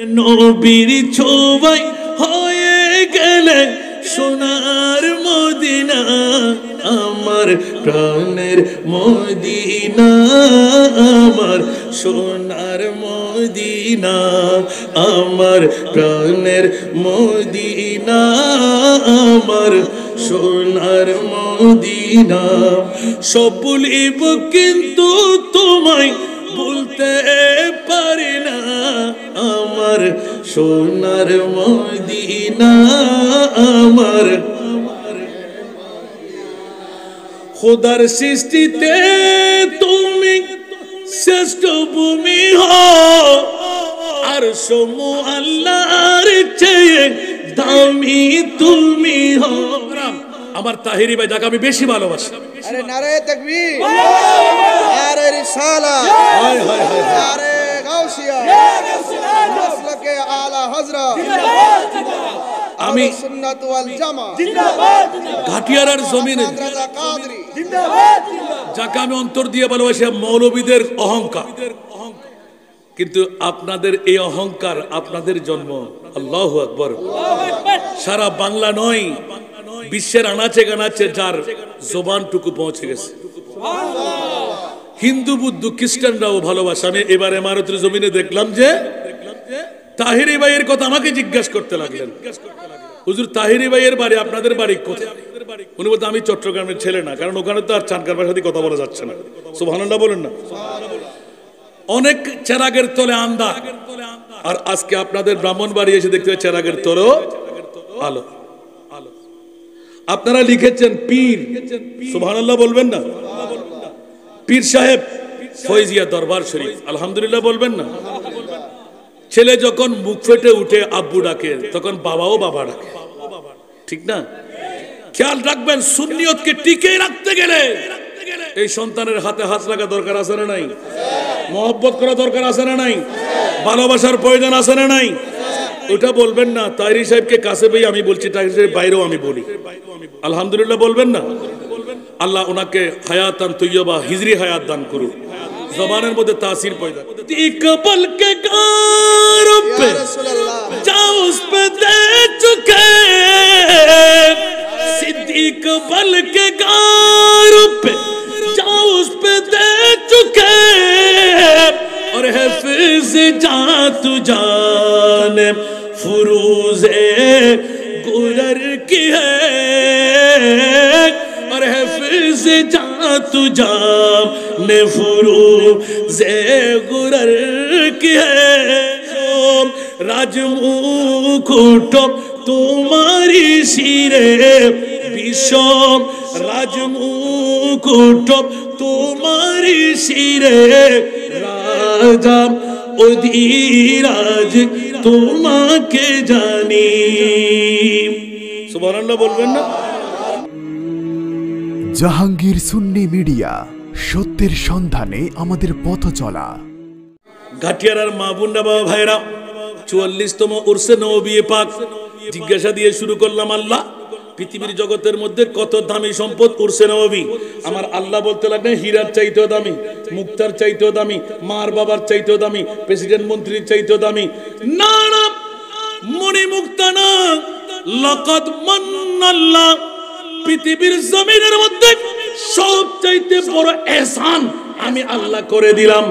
নবীর ছোঁয়ায় হয়ে গেলে সোনার মদিনা, আমার প্রাণের মদিনা, আমার সোনার মদিনা, আমার প্রাণের মদিনা, আমার সোনার মদিনা। সব বলিব কিন্তু তোমায় বলতে পারি না, আমার সোনার মদিনা, আমার খোদার সৃষ্টিতে তুমি শ্রেষ্ঠ ভূমি হও, আর সমু আল্লাহর চেয়ে দামি তুমি হও। আমার তাহিরি ভাই যাকে আমি বেশি ভালোবাসি। আরে নারে তাকবীর, নারে রিসালাত, হায় হায় হায়, নারে গাউসিয়া, মাসলাকে আলা হযরত, আমি সুন্নাত ওয়াল জামাত, ঘাটিয়ারার জমিনে রাজা কাদরি, যাকে আমি অন্তর দিয়ে ভালোবাসি, মৌলবীদের অহংকার। কিন্তু আপনাদের এই অহংকার আপনাদের জন্ম। আল্লাহু আকবার। সারা বাংলা নয়, বিশ্বের আনাচে গানাচে যার জবানটুকু পৌঁছে গেছে। হিন্দু বুদ্ধ খ্রিস্টানরাও ভালোবাসে। আমি এবার ইমারতের জমিনে দেখলাম যে তাহিরি ভাইয়ের কথা আমাকে জিজ্ঞাসা করতে লাগলেন, হুজুর তাহিরি ভাইয়ের বাড়ি আপনাদের বাড়ি কোথায়? উনি বলতে আমি চট্টগ্রামের ছেলে না, কারণ ওখানে তো আর চানকার ভাষার সাথে কথা বলা যাচ্ছে না। সুবহানাল্লাহ বলেন না। অনেক চেরাগের তলে আন্ধার, আর আজকে আপনাদের ব্রাহ্মণবাড়ি এসে দেখতে হয় চেরাগের তলেও আলো। আপনারা লিখেছেন পীর, সুবহানাল্লাহ বলবেন না? পীর সাহেব ফয়জিয়া দরবার শরীফ, আলহামদুলিল্লাহ বলবেন না? ছেলে যখন মুখ ফেটে উঠে আব্বু ডাকে, তখন বাবাও বাবা ডাকে, ঠিক না? খেয়াল রাখবেন, সুন্নিয়তকে টিকে রাখতে গেলে এই সন্তানের হাতে হাত লাগা দরকার আছে না নাই? মহব্বত করা দরকার আছে না নাই? ভালোবাসার প্রয়োজন আছে না নাই? ওটা বলবেন না তাহিরি সাহেবকে কাছে পেয়ে আমি বলছি, তাহিরি সাহেব বাইরেও আমি বলি, আলহামদুলিল্লাহ বলবেন না? আল্লাহ ওনাকে হায়াতান তৈয়বা হিজরি হায়াত দান করুন, জবানের মধ্যে তাসির পয়দা। ইকবাল কে গারব পে যাও উস পে দে চুকে, সিদ্দিক বল के गार पे जाओ उस पे दे चुके, और हफीज जा तू जाने फुरूज़े गुरर की है, और हफीज जा तू जाने फुरूज़े गुरर की है। राजमुकुट तुम्हारी सिरे विषम, राजमुकुट तुम्हारी सिरे राजा অধিরাজ তোমাকে জানি। সুবহানাল্লাহ বলবেন না? জাহাঙ্গীর সুন্নি মিডিয়া, সত্যের সন্ধানে আমাদের পথ চলা। ঘাটিয়ারার মা বোনরা বাবা ভাইরা, 44তম উরসে নবী পাক জিজ্ঞাসা দিয়ে শুরু করলাম, আল্লাহ পৃথিবীর জগতের মধ্যে কত দামি সম্পদ উরসে নবী। আমার আল্লাহ বলতে লাগলেন হীরার চাইতেও দামি, মুক্তার চাইতেও দামি, মার বাবার চাইতেও দামি, প্রেসিডেন্ট মন্ত্রীর চাইতেও দামি। না না, মণি মুক্তা না, লাকাদ মান্নাল্লাহ, পৃথিবীর জমিনের মধ্যে সবচাইতে বড় ihsan আমি আল্লাহ করে দিলাম।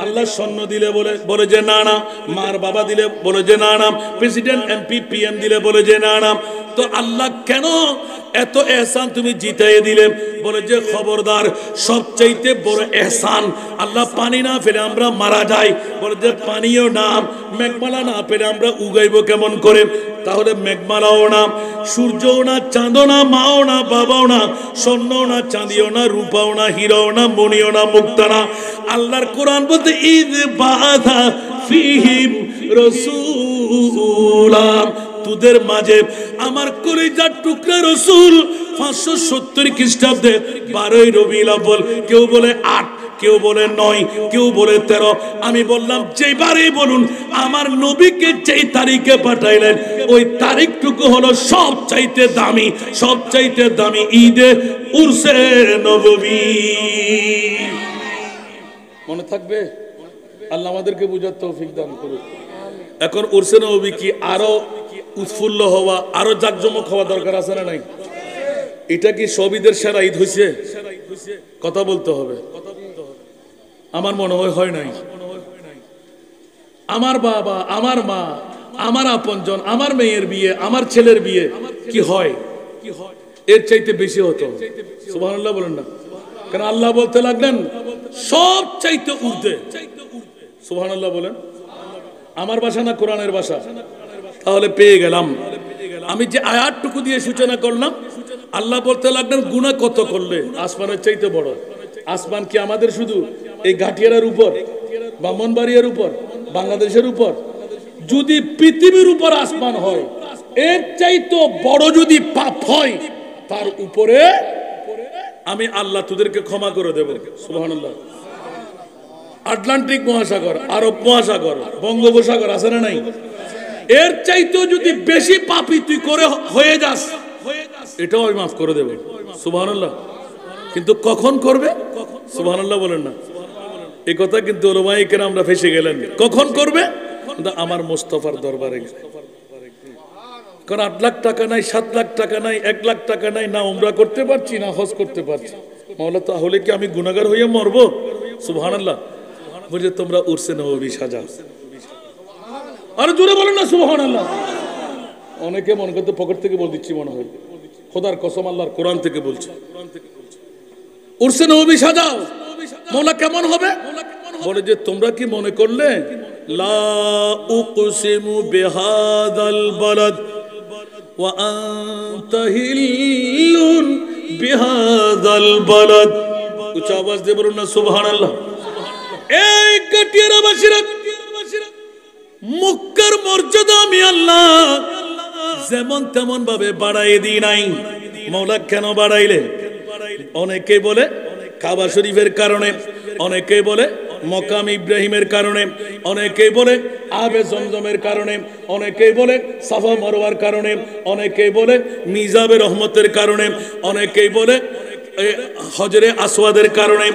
আল্লাহ স্বর্ণ দিলে বলে যে না না, মার বাবা দিলে বলে যে না না, প্রেসিডেন্ট এমপি পিএম দিলে বলে যে না না। তো আল্লাহ কেন এত ihsan তুমি জিতাই দিলে? বলে যে খবরদার, সবচাইতে বড় ihsan, আল্লাহ পানি না ফেলে আমরা মারা যাই। বলে যে পানিও না, মেঘমালা না পেলে আমরা উগাইব কেমন করে? তাহলে মেঘমালাও না, সূর্যও না, চাঁদও না, মাও না, বাবাও না, স্বর্ণও না, চাঁদিও না, রূপাও না, হীরাও না, মণিও না, মুক্তা না। আল্লাহর কোরআন বলতে ঈদ বাধা ফিহিম রাসূলা, তোদের মাঝে আমার কলিজার টুকরা রাসূল 570 খ্রিস্টাব্দে 12ই রবিউল আউয়াল, কেউ বলে 8, কেউ বলে 9, কেউ বলে 13। আমি বললাম যেবারেই বলুন, আমার নবীকে যেই তারিখে পাঠাইলেন ওই তারিখটুকু হলো সবচাইতে দামি, সবচাইতে দামি ঈদে উরসে নববী। মনে থাকবে? আল্লাহ আমাদেরকে বুঝার তৌফিক দান করুন। এখন উরসে নবী কি আরো উৎফুল্ল হওয়া, আরো জাকজমক হওয়া দরকার আছে না নাই? এটা কি সবিদের সেরা ঈদ হয়েছে? কথা বলতে হবে। আমার মনে হয় নাই। আমার বাবা, আমার মা, আমার আপনজন, আমার মেয়ের বিয়ে, আমার ছেলের বিয়ে কি হয় এর চাইতে বেশি হতো। সুবহানাল্লাহ বলেন না? কারণ আল্লাহ বলতে লাগলেন সব চাইতে ঊর্ধ্বে। সুবহানাল্লাহ বলেন। আমার ভাষা না কোরআনের ভাষা? তাহলে পেয়ে গেলাম। আমি যে আয়াতটুকু দিয়ে সূচনা করলাম, আল্লাহ বলতে লাগলেন গুনাহ কত করলে আসমানের চাইতে বড়। আসমান কি আমাদের শুধু এই ঘাটিয়ার উপর, ব্রাহ্মণবাড়িয়ার উপর, বাংলাদেশের উপর? যদি পৃথিবীর উপর আসমান হয়, এর চাইতে বড় যদি পাপ হয়, তার উপরে আমি আল্লাহ তোদেরকে ক্ষমা করে দেব। সুবহানাল্লাহ। আটলান্টিক মহাসাগর, আরব মহাসাগর, বঙ্গোপসাগর আছে না নাই? এর চাইতেও যদি বেশি পাপী তুই করে হয়ে যাস, এটাও আমি মাফ করে দেব। সুবহানাল্লাহ। কিন্তু কখন করবে? সুবহানাল্লাহ বলেন না? এই কথা কিন্তু উলামায়ে কেরামরা ফেসে গেলেন। কখন করবে? কিন্তু আমার মুস্তাফার দরবারে। কারণ 8 লাখ টাকা নাই, 7 লাখ টাকা নাই, 1 লাখ টাকা নাই, না উমরা করতে পারছি না হজ করতে পারছি। মাওলা তাহলে কি আমি গুনাহগার হয়ে মরবো? সুবহানাল্লাহ। বলে তোমরা উরসে নববী সাজাও। আর জোরে বলেন না সুবহানাল্লাহ। অনেকে মনে করতে পকেট থেকে বল দিচ্ছি মনে হয়। খোদার কসম আল্লাহর কোরআন থেকে বলছি, উরসে নববী সাজাও। মাওলা কেমন হবে? বলে যে তোমরা কি মনে করলে লা উকসিমু বিহাদাল বালাদ ওয়া আনতা হিল্লুন বিহাদাল বালাদ। উচ্চ আওয়াজ দিয়ে বলুন না সুবহানাল্লাহ। এই কাটিয়ারা বাসীরা, মক্কার মর্যাদা আমি আল্লাহ যেমন তেমন ভাবে বাড়াই দিই নাই। মাওলা কেন বাড়াইলে? অনেকে বলে কাবা শরীফের কারণে, অনেকে বলে মকাম ইব্রাহিমের কারণে, অনেকে বলে আবে জমজমের কারণে, অনেকে বলে সাফা মারওয়ার কারণে, অনেকে বলে মিজাবে রহমতের কারণে, অনেকে বলে হজরে আসওয়াদের কারণে,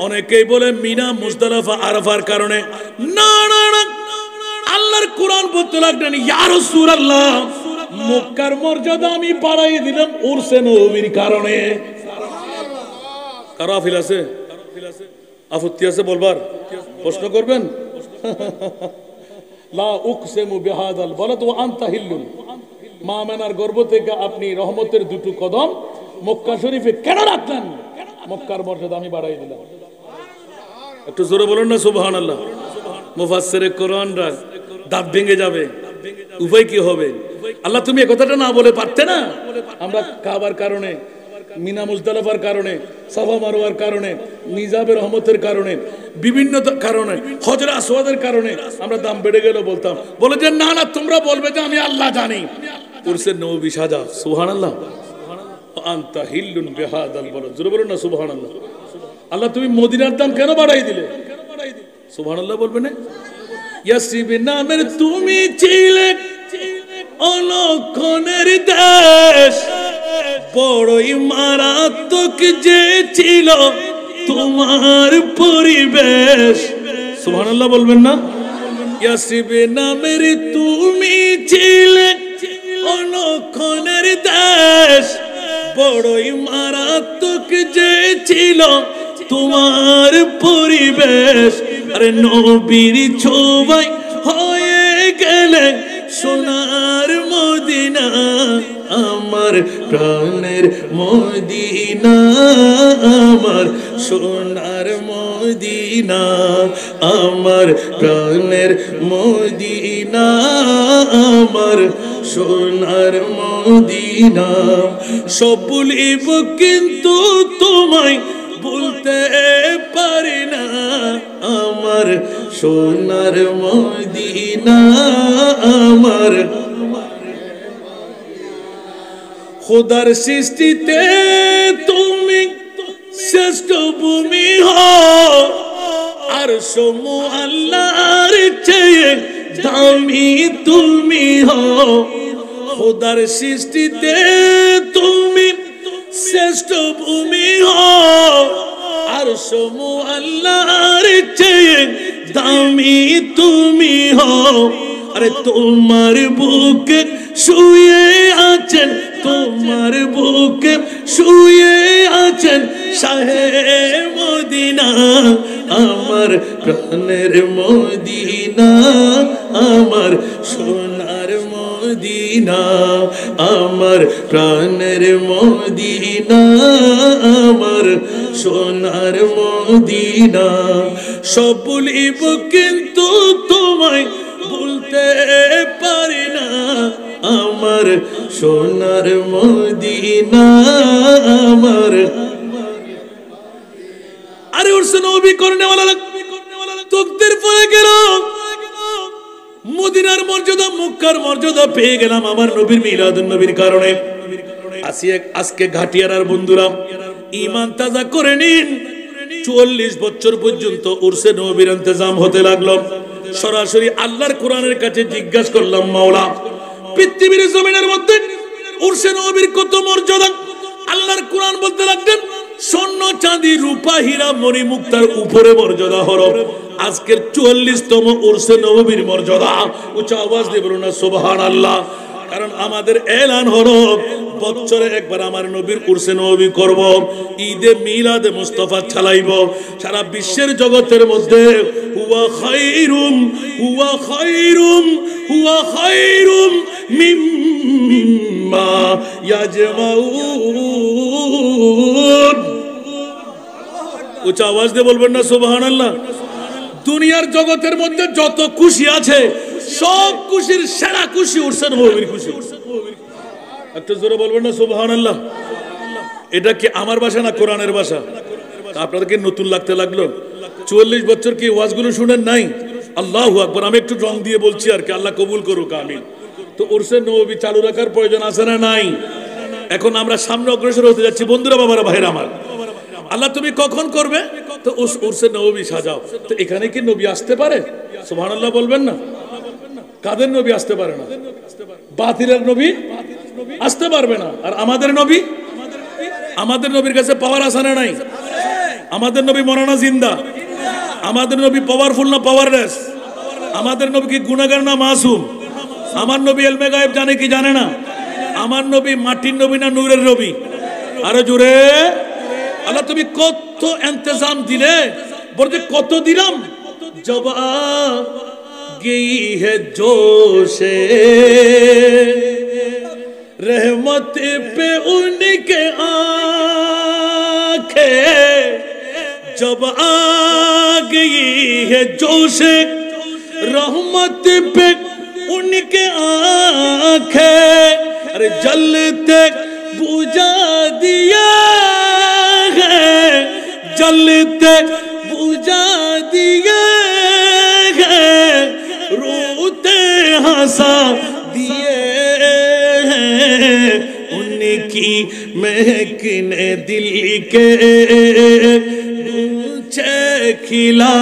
অনেকেই বলে মিনা মুজদালিফা আরাফার কারণে। না না না, আল্লাহর কোরআন বলতে লাগলেন ইয়া রাসূলুল্লাহ, মক্কার মর্যাদা আমি বাড়াই দিলাম উরসে নববীর কারণে। কারো আফিল আছে? আপত্তি আছে বলবার? প্রশ্ন করবেন? লা উকসিমু বিহাদাল বালাদ ওয়া আনতা হিল্লুন। মা আমেনার গর্ভ থেকে আপনি রহমতের দুটো কদম মক্কা শরীফে কেন রাখলেন? মক্কার মর্যাদা আমি বাড়াই দিলাম। একটু জোরে বলুন না সুবহানাল্লাহ। মুফাসসিরে কোরআনরা দাঁত ভেঙে যাবে। উপায় কি হবে? আল্লাহ তুমি এই কথাটা না বলে পারতে না? আমরা কাবার কারণে, মিনা মুজদালিফার কারণে, সাফা মারওয়ার কারণে, মিজাবে রহমতের কারণে, বিভিন্ন কারণে, হজরে আসওয়াদের কারণে আমরা দাম বেড়ে গেল বলতাম। বলে যে না না, তোমরা বলবে যে আমি আল্লাহ জানি। উরসে নববী সাজা। সুবহানাল্লাহ। আনতা হিল্লুন বিহাদাল বালাদ। জোরে বলুন না সুবহানাল্লাহ। আল্লাহ তুমি মদিনার দাম কেন বাড়াই দিলে? সুবহানাল্লাহ বলবে না? ইয়াসরিব নামের তুমি ছিলে অলক্ষণের দেশ, বড়ই মারাত্মক যে ছিল তোমার পরিবেশ। সুবহানাল্লাহ বলবেন না? ইয়াসরিব নামের তুমি ছিলে অলক্ষণের দেশ, বড়ই মারাত্মক যে ছিল তোমার পরিবেশ। আরে নবীর ছোঁয়ায় হয়ে গেলে সোনার মদিনা, আমার প্রাণের মদিনা, আমার সোনার মদিনা, আমার প্রাণের মদিনা, আমার সোনার মদিনা। সব ভুলিব কিন্তু তোমায় বলতে পারি না, আমার সোনার মদিনা, আমার খোদার সৃষ্টিতে তুমি শ্রেষ্ঠ ভূমি হও, আর সমু আল্লাহর চেয়ে দামি তুমি হও। খোদার সৃষ্টিতে তুমি শ্রেষ্ঠ ভূমি হও, আর সমু আল্লাহর চেয়ে দামি তুমি হও। আরে তোমার বুকে শুয়ে আছেন, তোমার বুকে শুয়ে আছেন শাহে মদিনা, আমার প্রাণের মদিনা, আমার সোনার মদিনা, আমার প্রাণের মদিনা, আমার সোনার মদিনা। সব বলিব কিন্তু তোমায় বলতে পারি না, আমার সোনার মদিনা, আমার। আরে উরসে নবী করনে ওয়ালা তকদীর পড়ে গেল, মদিনার মর্যাদা মক্কার মর্যাদা পেয়ে গেলাম আমার নবীর মিলাদুন নবীর কারণে। আজকে ঘাটিয়ারার বন্ধুরা ঈমান তাজা করে নিন। ৪৪ বছর পর্যন্ত উরসে নবীর ইন্তজাম হতে লাগলো। সরাসরি আল্লাহর কোরআনের কাছে জিজ্ঞাসা করলাম, মাওলা পৃথিবীর জমিনের মধ্যে উরসে নবীর কত মর্যাদা? আল্লাহর কোরআন বলতে লাগলেন স্বর্ণ চাঁদি রূপা হীরা মণি মুক্তার উপরে মর্যাদা হলো আজকের ৪৪তম উরসে নবীর মর্যাদা। উচ্চ আওয়াজ দিয়ে বলুন না সুবহানাল্লাহ। কারণ আমাদের এলান হলো বছরে একবার আমার নবীর উরসে নবী করব, ঈদে মিলাদে মুস্তাফা চালাইব। সারা বিশ্বের জগতের মধ্যে হুয়া খায়রুম, হুয়া খায়রুম, হুয়া খায়রুম মিম্মা ইয়াজমাউন। উচ্চ আওয়াজ দিয়ে বলবেন না সুবহানাল্লাহ। দুনিয়ার জগতের মধ্যে যত খুশি আছে সব খুশির সেরা খুশি উরসে নবীর খুশি। একটু জোরে বলবেন না সুবহানাল্লাহ। এটা কি আমার ভাষা না কোরআনের ভাষা? আপনাদেরকে নতুন লাগতে লাগলো? ৪৪ বছর কি ওয়াজগুলো শুনেন নাই? আল্লাহু আকবার। আমি একটু রং দিয়ে বলছি আর কি, আল্লাহ কবুল করুক আমিন। তো উরসে নবী চালু রাখার প্রয়োজন আছে না নাই? এখন আমরা সামনে অগ্রসর হতে যাচ্ছি বন্ধুরা, বাবারা, ভাইরা আমার। আল্লাহ তুমি কখন করবে? তো উরসে নবী সাজাও। তো এখানে কি নবী আসতে পারে? সুবহানাল্লাহ বলবেন না। কাদের নবী আসতে পারে না? বাতিলের নবী আসতে পারবে না। আর আমাদের নবী, আমাদের নবীর কাছে পাওয়ার আছে না নাই? আমাদের নবী মরানা জিন্দা? আমাদের নবী পাওয়ারফুল না পাওয়ারলেস? আমাদের নবী কি গুনাহগার না মাসুম? আমার নবী ইলমে গায়েব জানে কি জানে না? আমার নবী মাটির নবী না নূরের নবী? আরে জোরে। আল্লাহ তুমি কত ইন্তজাম দিলে, বলতে কত দিলাম। জবা गई है जोशे रहमत पे उनके आंखें, जब आ गई है जोशे रहमत पे उनके आंखें, अरे जलते बुझा दिया है, जलते बुझा दिया है, रोते हंसा दिए हैं, उनकी महक ने दिल के गुच्छे खिला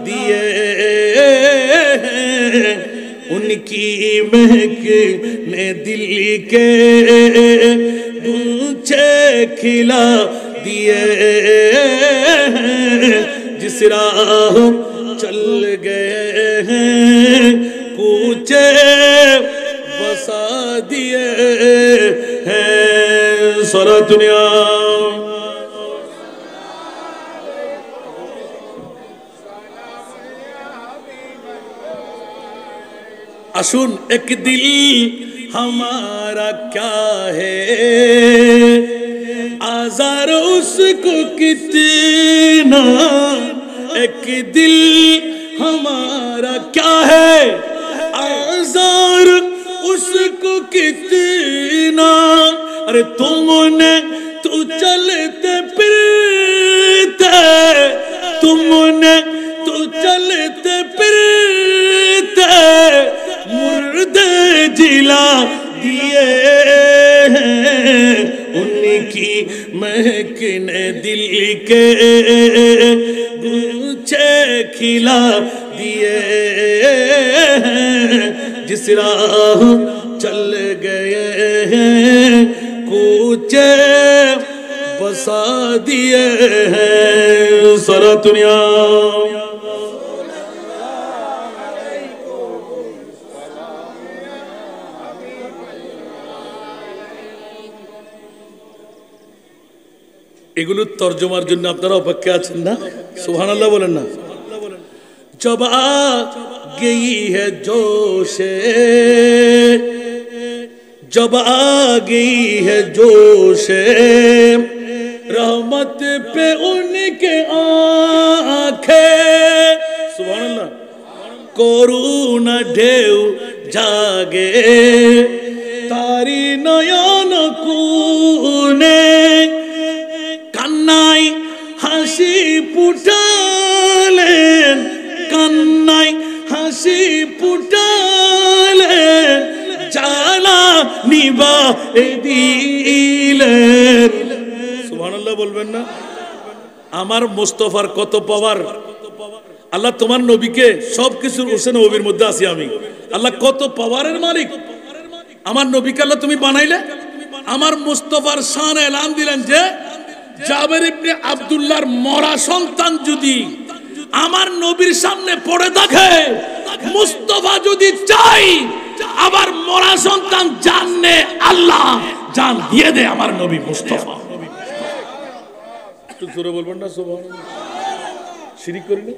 दिए हैं, उनकी महक ने दिल के गुच्छे खिला दिए हैं, जिस राह चल गए हैं कूचे बसा दिए हैं। सारा दुनिया आशुन एक दिल हमारा क्या है, आजार उसको कितना, एक दिल हमारा क्या है, आजार उसको कितना, अरे तुमने तो चलते फिरते, तुमने तो चलते फिरते मुर्दे जिला दिए हैं, उनकी महक ने दिल के गुच्छे खिला दिए हैं, जिस राह चल गए हैं कूचे बसा दिए हैं। सारा दुनिया এগুলোর তর্জমার জন্য আপনারা অপেক্ষা আছেন না? সুবহানাল্লাহ বলেন না? जब आ गई है जोशे, जब आ गई है जोशे रहमत पे उनके आंखें, सुभान अल्लाह, करुणा ढेउ जागे तारी नयन कुने কান্নাই হাসি ফুটালেন, কান্নাই হাসি ফুটালেন, জ্বালা নিবা দিলেন। সুবহানাল্লাহ বলবেন না? আমার মুস্তাফার কত পাওয়ার! আল্লাহ তোমার নবীকে সবকিছুর হোসেন নবীর মধ্যে আছি আমি। আল্লাহ কত পাওয়ারের মালিক! আমার নবীকে আল্লাহ তুমি বানাইলে, আমার মুস্তাফার শান এলান দিলেন যে জাবের ইবনে আব্দুল্লাহর মরা সন্তান যদি আমার নবীর সামনে পড়ে থাকে, মুস্তাফা যদি চাই আবার মরা সন্তান জাননে আল্লাহ জান দিয়ে দে আমার নবী মুস্তাফা। একটু জোরে বলবেন না সুবহানাল্লাহ? শিরিক করি না?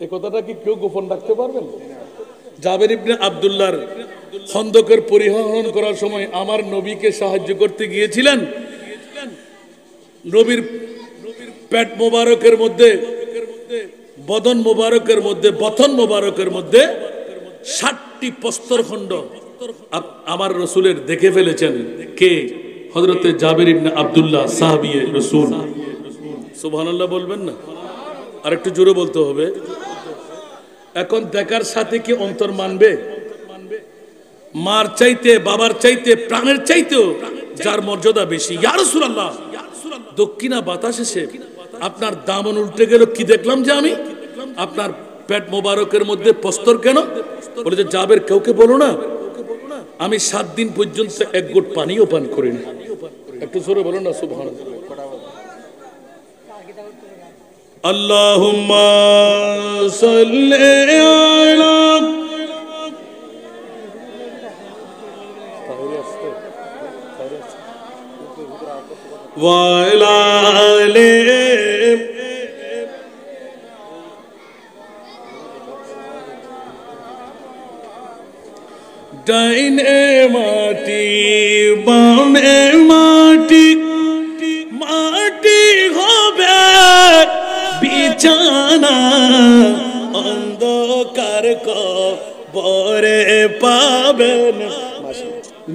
এই কথাটা কি কেউ গোপন রাখতে পারবেন? জাবের ইবনে আব্দুল্লাহর খন্দকের পরিহরণ করার সময় আমার নবীকে সাহায্য করতে গিয়েছিলেন। নবীর পেট মোবারকের মধ্যে, বদন মোবারকের মধ্যে, বথন মোবারকের মধ্যে 60টি প্রস্তরখণ্ড আমার রসুলের দেখে ফেলেছেন। কে? হযরতে জাবের ইবনে আব্দুল্লাহ সাহাবী রাসূল। সুবহানাল্লাহ বলবেন না? আর একটু জোরে বলতে হবে। এখন দেখার সাথে কি অন্তর মানবে? মার চাইতে, বাবার চাইতে, প্রাণের চাইতেও যার মর্যাদা বেশি। ইয়া রাসূলুল্লাহ, দক্ষিণা বাতাস এসে আপনার দামন উল্টে গেল, কি দেখলাম যে আমি? আপনার পেট মোবারকের মধ্যে প্রস্তর কেন? বলে যে জাবের কাউকে বলো না, আমি 7 দিন পর্যন্ত এক ঘট পানিও পান করিনি। একটু জোরে বলো না সুবহানাল্লাহ। আল্লাহুম্মা সাল্লি আলা ওয়ালা আলে ডাইনে মাটি বামে মাটি, মাটি হবে বিছানা, অন্ধকার কবরে পাবেন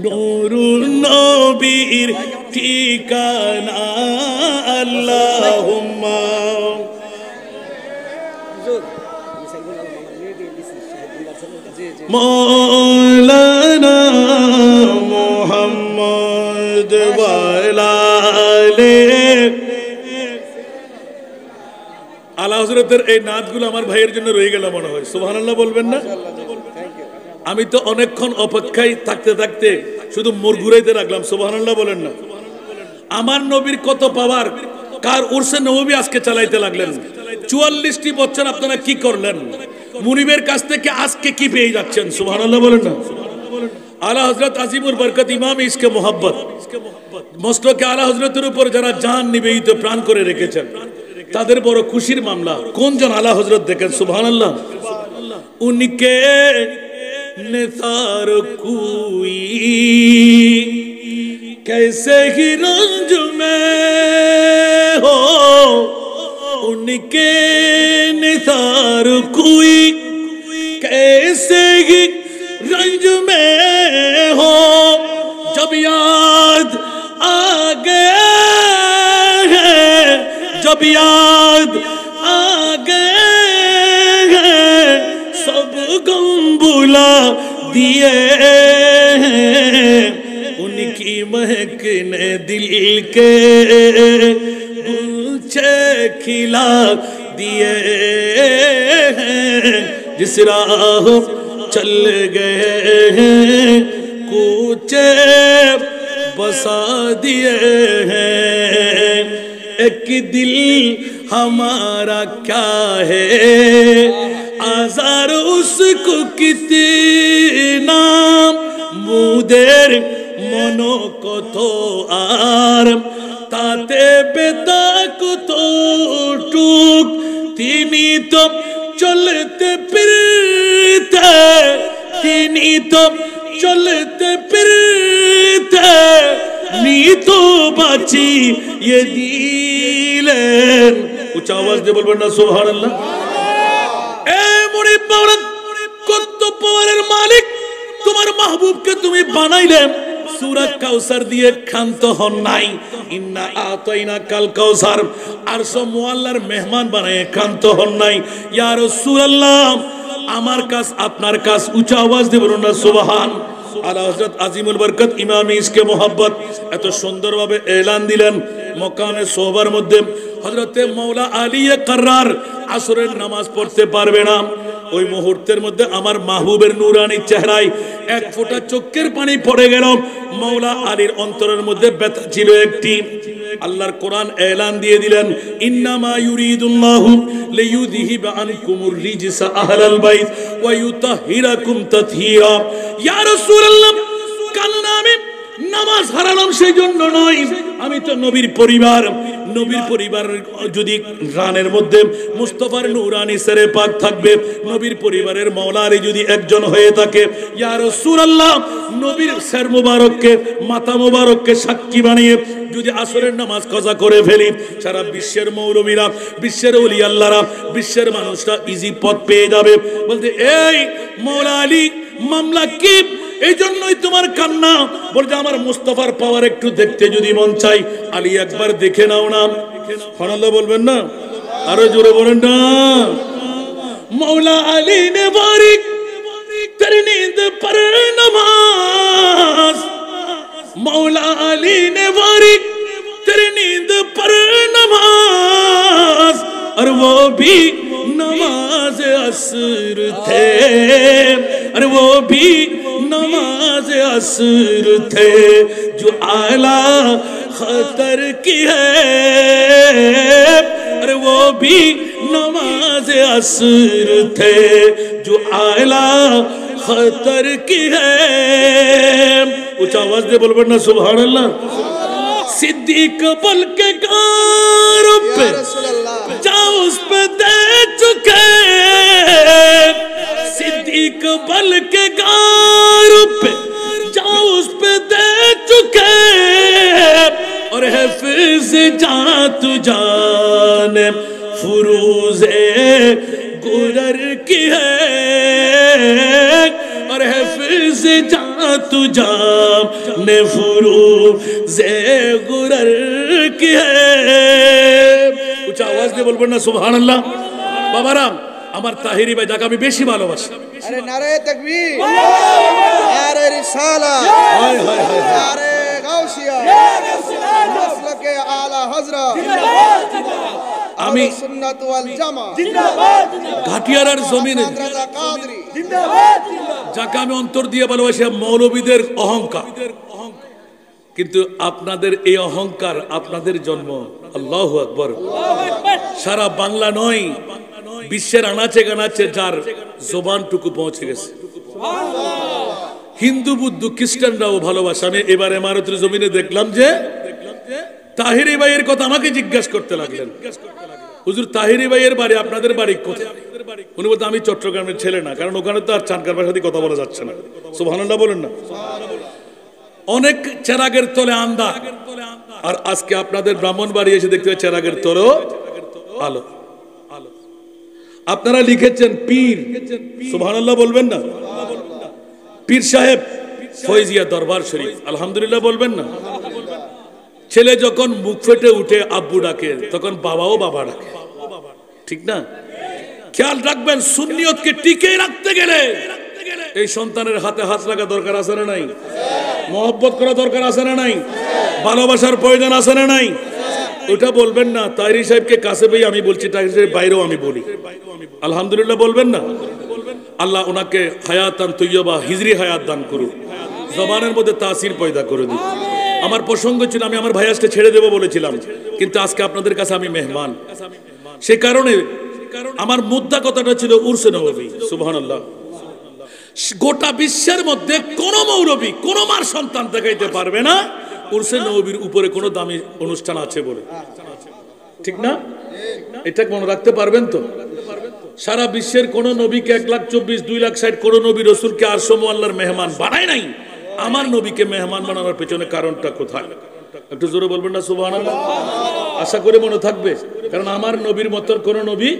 নূরুন নবীর ঠিকানা। আল্লাহুম্মা মৌলানা মুহাম্মদ ওয়ালা আলে। আলা হযরতের এই নাতগুলো আমার ভাইয়ের জন্য রয়ে গেল মনে হয়। সুবহানাল্লাহ বলবেন না? আমি তো অনেকক্ষণ অপেক্ষায় থাকতে থাকতে শুধু মোর ঘুরাইতে রাখলাম। সুবহানাল্লাহ বলেন না? আমার নবীর কত পাওয়ার! কার উরসে নবী আজকে চালাইতে লাগলেন। 44টি বছর আপনারা কি করলেন? মুনিবের কাছ থেকে আজকে কি পেয়ে যাচ্ছেন? সুবহানাল্লাহ বলেন না? আলা হযরত আজিমুল বরকত ইমাম ইসকে মোহাব্বত, মস্তকে আলা হযরতের উপর যারা জান নিবেদিত প্রাণ করে রেখেছেন তাদের বড় খুশির মামলা। কোন জন আলা হযরত দেখেন? সুবহানাল্লাহ। উনকে निसार कोई कैसे ही रंज में हो, उनके निसार कोई कैसे ही रंज में हो, जब याद आ गए हैं, जब याद आ गए हैं, सब गम बुला दिए हैं, उनकी महक ने दिल के गुलछे खिला दिए हैं, जिस राह चल गए हैं कूचे बसा दिए हैं। एक दिल हमारा क्या है आजार उसको कितना মুদের মন কত আর তাতে তিনি তো চলতে ফিরতে নিতো বাঁচিয়ে দিলেন। উচ্চ আওয়াজ দিয়ে বলবেন না সুবহানাল্লাহ। কত পাওয়ারের মালিক, তোমার মাহবুবকে তুমি বানাইলে সূরা কাউসার দিয়ে ক্ষান্ত হন নাই। ইন্না আতাইনা কাল কাউসার, আরশ মুআল্লার মেহমান বানায় ক্ষান্ত হন নাই। ইয়া রাসূলুল্লাহ, আমার কাজ আপনার কাজ, উচ্চ আওয়াজ দিয়ে বলুন না সুবহান। আলা হযরত আজিমুল বরকত ইমাম ইসকে মোহাব্বত এত সুন্দরভাবে এলান দিলেন মকামে সোহবার মধ্যে। হযরতে মাওলা আলী কাররার আসরের নামাজ পড়তে পারবে না, ওই মুহূর্তের মধ্যে আমার মাহবুবের নূরানি চেহারায় এক ফোঁটা চোখের পানি পড়ে গেল। মাওলা আলীর অন্তরের মধ্যে ব্যথা ছিল একটি। আল্লাহর কোরআন এলান দিয়ে দিলেন, ইন্নামা ইউরিদুল্লাহু লিইউযহিবা আনকুমুর রিজসা আহলাল বাইত ওয়া ইউতাহিরাকুম তাতহীরা। ইয়া রাসূলুল্লাহ, কারণ আমি নামাজ হারালাম সেই জন্য নয়, আমি তো নবীর পরিবার। নবীর পরিবার যদি রানের মধ্যে মুস্তাফার নূরানি সেরে পাক থাকবে, নবীর পরিবারের মাওলা আলী যদি একজন হয়ে থাকে, ইয়া রাসূলুল্লাহ, নবীর সের মুবারককে, মাথা মুবারককে সাক্ষী বানিয়ে যদি আসরের নামাজ কাজা করে ফেলি, সারা বিশ্বের মৌলবীরা, বিশ্বের ওলি আল্লাহরা, বিশ্বের মানুষরা ইজি পথ পেয়ে যাবে। বলতে এই মাওলা আলী মামলা কি? এই জন্যই তোমার কান্না। বলতে আমার মুস্তাফার পাওয়ার একটু দেখতে যদি মন চাই, আলী একবার দেখে নাও না। সুবহানাল্লাহ বলবেন না? আরো জোরে বলেন না। মৌলা আলী নে বারিক তেরি নীंद पर नमाज, मौला अली ने बारिक तेरी नींद पर नमाज, और वो भी नमाज असर थे, अरे वो भी नमाज असर थे, जो आला खतर की है, अरे वो भी नमाज असर थे, जो आला खतर की है। ऊंचा आवाज दे बोलबे ना सुभान अल्लाह। सिद्दीक बल के गार पे जाओ उस पे दे चुके, सिद्दीक बल के गार पे जाओ उस पे दे चुके, और हिफ्ज़ जान तु जान फुरूज़े गुरर की है, और हिफ्ज़ जान तु जान फुरूज़े गुरर की है। कुछ आवाज দিয়ে বলবেন না সুবহানাল্লাহ। বাবারা, আমার তাহিরি ভাই যাকে আমি বেশি ভালোবাসি, अरे नारे तकबीर, नारे रिसाला, হায় হায় হায়, नारे गाउसिया, मसलके आला हजरत, আমি सुन्नत वल जमा, ঘাটিয়ারার জমিনে रज़ा कादरी, যাকে আমি অন্তর দিয়ে ভালোবাসি, মৌলবীদের অহংকার। কিন্তু আপনাদের এই অহংকার, আপনাদের জন্ম, আল্লাহু আকবার, সারা বাংলা নয়, বিশ্বের আনাচে গানাচে যার জবানটুকু পৌঁছে গেছে। হিন্দু বুদ্ধ খ্রিস্টানরাও ভালোবাসে। আমি এবার ইমারতের জমিনে দেখলাম যে তাহিরি ভাইয়ের কথা আমাকে জিজ্ঞাসা করতে লাগলেন, হুজুর তাহিরি ভাইয়ের বাড়ি আপনাদের বাড়ি কোথায়? উনি বলতে আমি চট্টগ্রামের ছেলে না, কারণ ওখানে তো আর চানকার ভাষাতে কথা বলা যাচ্ছে না। সুবহানাল্লাহ বলেন না। অনেক চেরাগের তলে আন্ধার, আর আজকে আপনাদের ব্রাহ্মণবাড়ি এসে দেখতে হবে চেরাগের তলেও আলো। আপনারা লিখেছেন পীর, সুবহানাল্লাহ বলবেন না? পীর সাহেব ফয়জিয়া দরবার শরীফ, আলহামদুলিল্লাহ বলবেন না? ছেলে যখন মুখ ফেটে উঠে আব্বু ডাকে, তখন বাবাও বাবা ডাকে, ঠিক না? খেয়াল রাখবেন, সুন্নিয়তকে টিকে রাখতে গেলে এই সন্তানের হাতে হাত রাখা দরকার আছে না নাই? মহব্বত করা দরকার আছে না নাই? ভালোবাসার প্রয়োজন আছে না নাই? ওটা বলবেন না। তাহিরি সাহেবকে কাছে পেয়ে আমি বলছি, তাহিরি সাহেব বাইরেও আমি বলি, আলহামদুলিল্লাহ বলবেন না? আল্লাহ ওনাকে হায়াতান তৈয়বা, হিজরি হায়াত দান করুন, জবানের মধ্যে তাসির পয়দা করে দিন। আমার প্রসঙ্গ ছিল আমি আমার ভাইয়াসকে ছেড়ে দেবো বলেছিলাম, কিন্তু আজকে আপনাদের কাছে আমি মেহমান। সে কারণে আমার মুদ্রা কথাটা ছিল উরসে নববী। সুবহানাল্লাহ। গোটা বিশ্বের মধ্যে কোন মৌলবী কোন মার সন্তান দেখাইতে পারবে না উরসে নববীর উপরে কোন দামি অনুষ্ঠান আছে বলে, ঠিক না? এটা মনে রাখতে পারবেন তো? সারা বিশ্বের কোন নবীকে 1,24,000 2,60,000 কোন নবী রাসূলকে আরশ আল্লাহর মেহমান বানায় নাই। আমার নবীকে মেহমান বানানোর পেছনে কারণটা কোথায়? একটু জোরে বলবেন না সুবহানাল্লাহ। আশা করে মনে থাকবে, কারণ আমার নবীর মতন কোন নবী,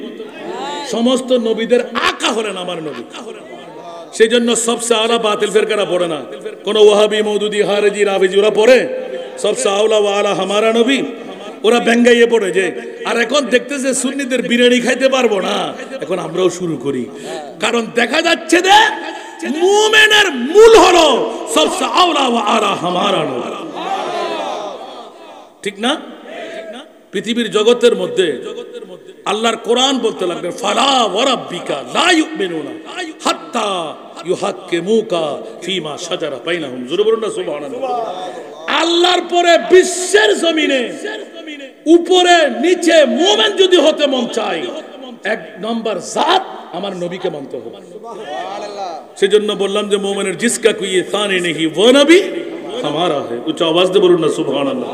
সমস্ত নবীদের আকা হলেন আমার নবী। সেই জন্য সবচেয়ে আলা বাতিল ফিরকারা পড়ে না, কোন ওয়াহাবি মওদুদি খারেজি রাফিজি ওরা পড়ে সবচেয়ে আওলা ওয়া আলা হামারা নবী, ওরা ব্যঙ্গাইয়ে পড়ে যে। আর এখন দেখতেছে সুন্নিদের বিরিয়ানি খাইতে পারবো না, এখন আমরাও শুরু করি। কারণ দেখা যাচ্ছে যে মুমিনের মূল হলো সবচেয়ে আওলা ওয়া আলা হামারা নবী, ঠিক না? পৃথিবীর জগতের মধ্যে আল্লাহর কোরআন বলতে লাগলেন ফালা ওয়া রাব্বিকা লা ইউমিনুনা হাত্তা ইউহাক্কিমুকা ফিমা শাজারা বাইনাহুম। জোরে বলুন না সুবহানাল্লাহ। আল্লাহর পরে বিশ্বের জমিনে উপরে নিচে মুমিন যদি হতে মন চায়, এক নম্বর জাত আমার নবীকে মানতে হবে। সেজন্য বললাম যে মুমিনের জিসকা কোই তানে নেহি वो নবী हमारा है। উচ্চ আওয়াজ দিয়ে বলুন না সুবহানাল্লাহ।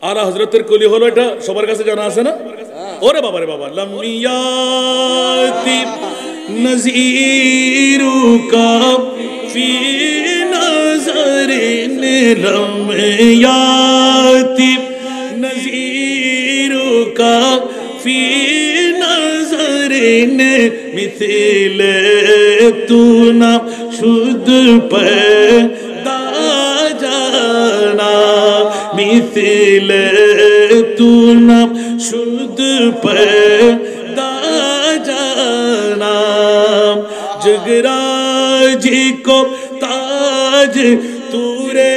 আলা হযরতের কলি হলো, এটা সবার কাছে জানা আছে না? ওরে বাবা রে বাবা, লামিয়াতি নযীরুকা ফি নজরিন, লামিয়াতি নযীরুকা ফি নজরিন, মিথিলে তু না শুদ पैदा जाना, मिथिले तू न शुद्ध पैदा जाना, जगराज को ताज तूरे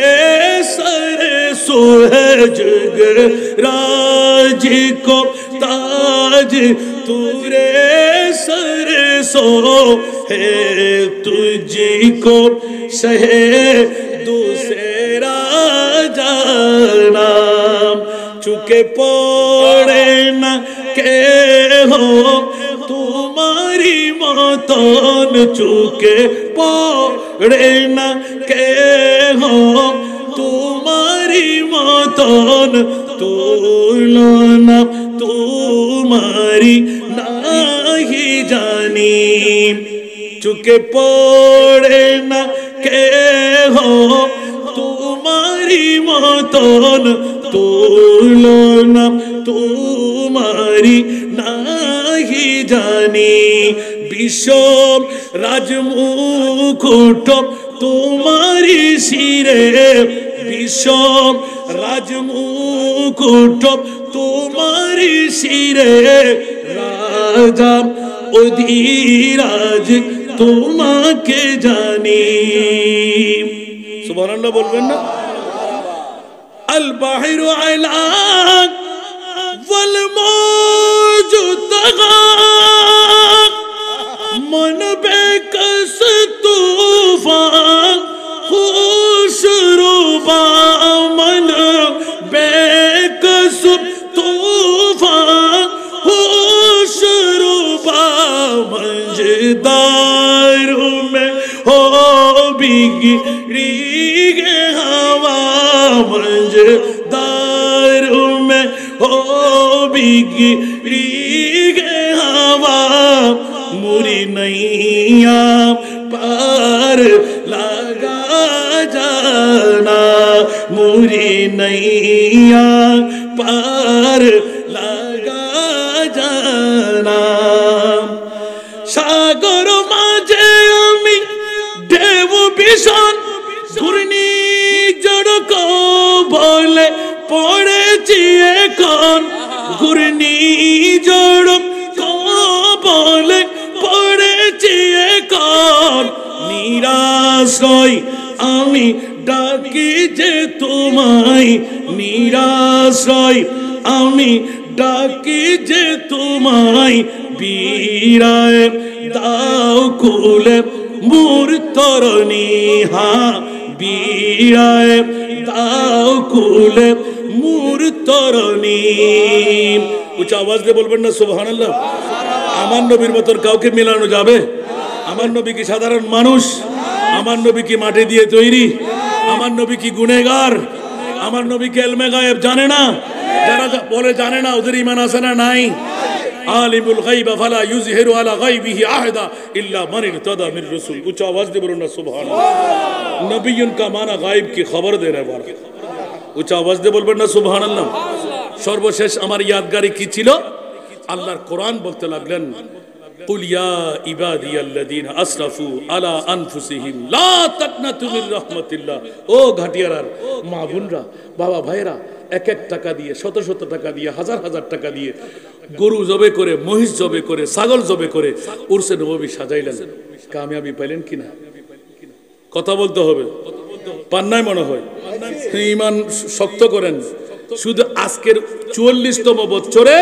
सर सो है, जगराज को ताज तूरे सर सो है, तुझको सहे दूसरा जाना, चुके पड़े न के हो तुम्हारी मतन, चुके पड़े न के हो तुम्हारी मतन, तुलना तुम्हारी नहीं जानी, चुके पड़े न के हो तुम्हारी मतन, तुलना तुम्हारी नहीं जानी, विषम राजमुकुट तुम्हारी सिरे, विषम राजमुकुट तुम्हारी सिरे, राजा অধিরাজ তোমাকে জানি। সুবহানাল্লাহ বলবেন না? আল বাহিরু আলা ওয়াল মওজু তাগা, মন বেকস তুফান খুশরুবা, মন বেকস তুফান खुशरुबा, मंजदारू में हो बिगड़ी गे हवा, मंजदारू में हो बिगड़ी गे हवा, मुरी नैया पार लगा जाना, मुरी नैया पार लगा जाना, সাগর মাঝে আমি ঢেউ ভীষণ ঘূর্ণিঝড় বলে পড়েছি এখন, ঘূর্ণিঝড় বলে পড়েছি এখন, নিরাশয় আমি ডাকি যে তোমায়, নিরাশয় আমি ডাকি যে তোমায়, বিরায় দাও কুলে মোর তরণী, হা বিরায় দাও কুলে মোর তরণী। উচ্চ আওয়াজ দিয়ে বলবেন না সুবহানাল্লাহ। আমার নবীর মতন কাউকে মেলানো যাবে? আমার নবী কি সাধারণ মানুষ? আমার নবী কি মাটি দিয়ে তৈরি? আমার নবী কি গুনেগার? আমার নবী কি ইলমে গায়েব জানে না? যারা বলে জানে না ওদের ঈমান আছে না নাই? আলিমুল গায়বা ফালা ইউযহিরু আলা গায়বিহি আহাদা ইল্লা মান ইরতাদা মির রাসূল। উচ্চ আওয়াজ দিয়ে বলুন না সুবহানাল্লাহ। নবিয়ুন কা মানা গায়ব কি খবর দেনে वाला। উচ্চ আওয়াজ দিয়ে বলবেন না সুবহানাল্লাহ। সর্বশেষ আমার ইয়াদগারি কি ছিল? আল্লাহর কোরআন বলতে লাগলেন, কুল ইয়া ইবাদিয়াল্লাযীনা আসরাফু আলা আনফুসিহিম লা তাকনাতু মির রাহমাতিল্লাহ। ও ঘাটিয়ারার মা বোনরা, বাবা ভাইরা, এক এক টাকা দিয়ে, শত শত টাকা দিয়ে, হাজার হাজার টাকা দিয়ে গরু জবে করে, মহিষ জবে করে, ছাগল জবে করে উরসে নববী সাজাইলেন। কামিয়াবি পাইলেন কিনা? কথা বলতে হবে। পান্নায় মনে হয় ঈমান শক্ত করেন। শুধু আজকের 44তম বছরে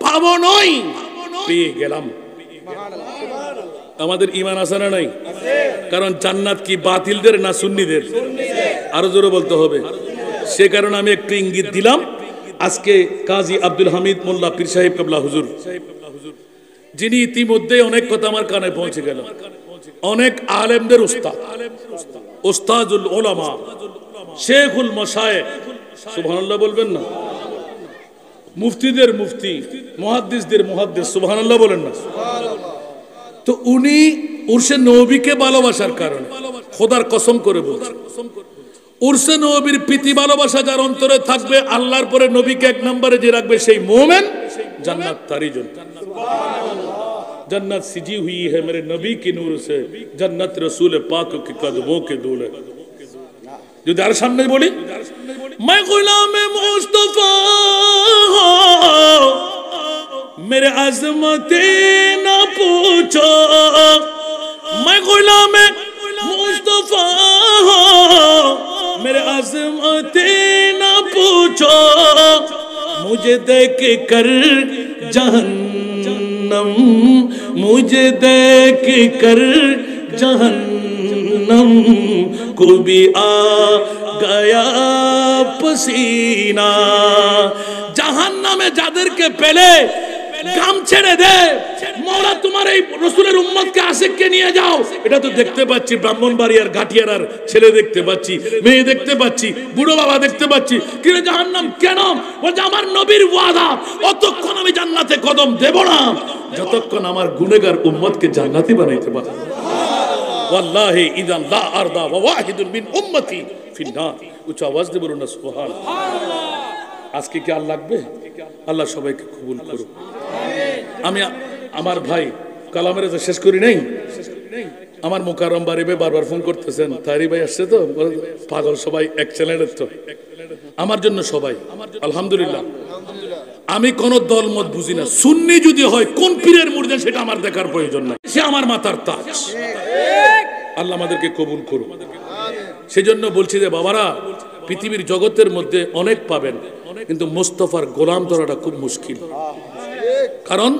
পাবো নয়, পেয়ে গেলাম। আমাদের ঈমান আছে না নাই? কারণ জান্নাত কি বাতিলদের না সুন্নিদের? আরো জোরে বলতে হবে। সে কারণে আমি একটু ইঙ্গিত দিলাম। আজকে কাজী আব্দুল হামিদ মোল্লা পীর সাহেব কেবলা হুজুর, যিনি ইতিমধ্যে অনেক কথা আমার কানে পৌঁছে গেল, অনেক আলেমদের উস্তাদ, উস্তাজুল উলামা, শেখুল মাশায়েখ, সুবহানাল্লাহ বলবেন না? মুফতিদের মুফতি, মুহাদ্দিসদের মুহাদ্দিস, সুবহানাল্লাহ বলেন না? তো উনি উরসে নবীকে ভালোবাসার কারণে খোদার কসম করে বলছেন, উরসে নবীর প্রীতি ভালোবাসা যার অন্তরে থাকবে, আল্লাহর পরে নবীকে এক নম্বরে যে রাখবে সেই মুমিন, জান্নাত তারই জন্য। जन्नत सिजी हुई है मेरे नबी की नूर से, जन्नत रसूल पाक के कदमों के धूल है। जो दार सामने बोली, मैं गुलाम मुस्तफा मेरे अज़मते ना पूछो, मैं गुलाम मुस्तफा मेरे अज़मते ना पूछो, मुझे देख कर जहन्नम, मुझे देख कर जहन्नम को भी आ गया पसीना। জাহান্নামে যাদেরকে পেলে গাম ছেড়ে দে, মওলা তোমার এই রাসূলের উম্মতকে আশিককে নিয়ে যাও। এটা তো দেখতে পাচ্ছি, ব্রাহ্মণবাড়িয়ার ঘাটিয়ারার ছেলে দেখতে পাচ্ছি, মেয়ে দেখতে পাচ্ছি, বুড়ো বাবা দেখতে পাচ্ছি। কিন্তু জাহান্নাম কেন? বলছে আমার নবীর ওয়াদা, অতক্ষণ আমি জান্নাতে কদম দেব না যতক্ষণ আমার গুনাহগার উম্মতকে জান্নাতি বানাইতে পারবো। ওয়াল্লাহি ইযা লা আরদা ওয়া ওয়াহিদুন মিন উম্মতি ফিন নার। উচ্চ আওয়াজ দিয়ে বলুন না সুবহানাল্লাহ। আজকে কি আল্লাহ লাগবে? আল্লাহ সবাইকে কবুল করুক। আমি আমার ভাই কালামের শেষ করি নাই, আমার মুকাররম বাড়িবে বারবার ফোন করতেছেন, তারি ভাই আসছে তো, পাগল সবাই এক চ্যানেলের তো, আমার জন্য সবাই আলহামদুলিল্লাহ। আমি কোন দল মত বুঝি না, সুন্নি যদি হয় কোন পীরের মুর্দে সেটা আমার দেখার প্রয়োজন নাই, সে আমার মাথার তাজ। আল্লাহ আমাদেরকে কবুল করুক। সেজন্য বলছি যে বাবারা, পৃথিবীর জগতের মধ্যে অনেক পাবেন, কিন্তু মুস্তাফার গোলাম ধরাটা খুব মুশকিল। কারণ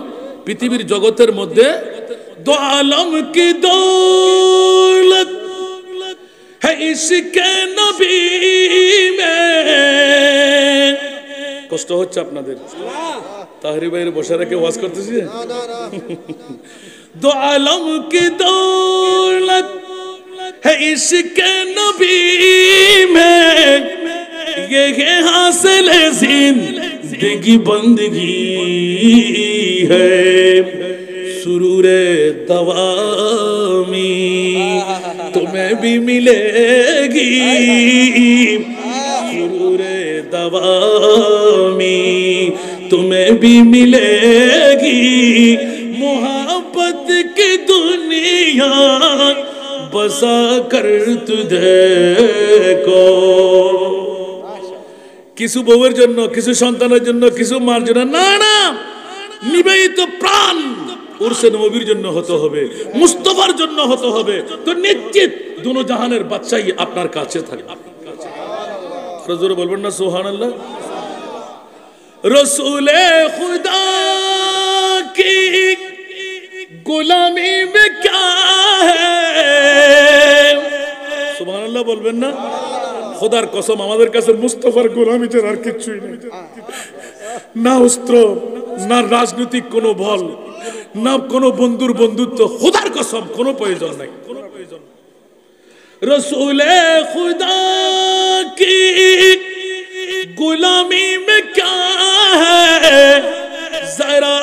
পৃথিবীর জগতের মধ্যে দো আলম কি দৌলত है इसके नबी में। কষ্ট হচ্ছে আপনাদের? তাহরি ভাইয়ের বসে রেখে ওয়াজ করতেছি। দো আলম কি দৌলত है इसके नबी में, ये हासिल जिंदगी बंदगी है, सुरूरे दवामी तुम्हें भी मिलेगी, सुरूरे दवामी तुम्हें भी मिलेगी, मोहब्बत की दुनिया बसा कर तुझे को। কিছু বউয়ের জন্য, কিছু সন্তানের জন্য, কিছু মার জন্য না, না, নিবেদিত প্রাণ উরসে নবীর জন্য হতে হবে, মুস্তাফার জন্য হতে হবে। তো নিশ্চিত দুনো জাহানের বাদশাহী আপনার কাছে থাকবে। আরো জোরে বলবেন না সুবহানাল্লাহ। রসুলে খুদা কি গোলামি में क्या है, সুবহানাল্লাহ বলবেন না? খোদার কসম, আমাদের কাছে মুস্তাফার গোলামি ছাড়া আর কিছুই নেই। না অস্ত্র, না রাজনৈতিক কোনো বল, না কোনো বন্ধুর বন্ধুত্ব, খোদার কসম কোনো প্রয়োজন নাই। রসুলে খুদা কি গোলামি में क्या है, जरा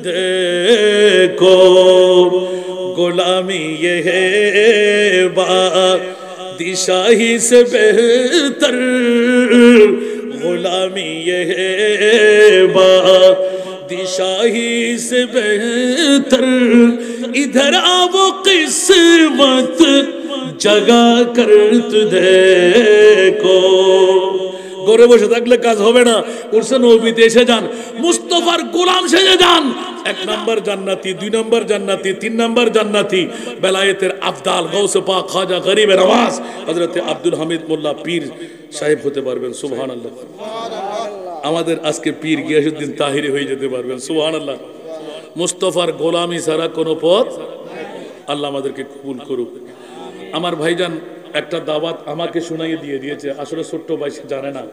देखो गुलामी ये है बादशाही से बेहतर गुलामी ये है बादशाही से बेहतर इधर आओ किस्मत जगा कर तू देखो ঘরে বসে থাকলে কাজ হবে না উরসে নবীতে এসে যান মুস্তাফার গোলাম সেজে যান এক নাম্বার জান্নাতি দুই নাম্বার জান্নাতি তিন নাম্বার জান্নাতি বেলায়েতের আফদাল গাউসে পাক খাজা গরিবে নওয়াজ হযরত আব্দুল হামিদ মোল্লা পীর সাহেব হতে পারবেন সুবহানাল্লাহ আমাদের আজকে পীর গিয়াসউদ্দিন তাহিরি হয়ে যেতে পারবেন সুবহানাল্লাহ মুস্তাফার গোলামি ছাড়া কোনো পথ আল্লাহ আমাদেরকে কবুল করুক আমার ভাইজান একটা দাওয়াত আমাকে শোনাইয়ে দিয়ে দিয়েছে আসলে ছোট্ট ভাই জানে না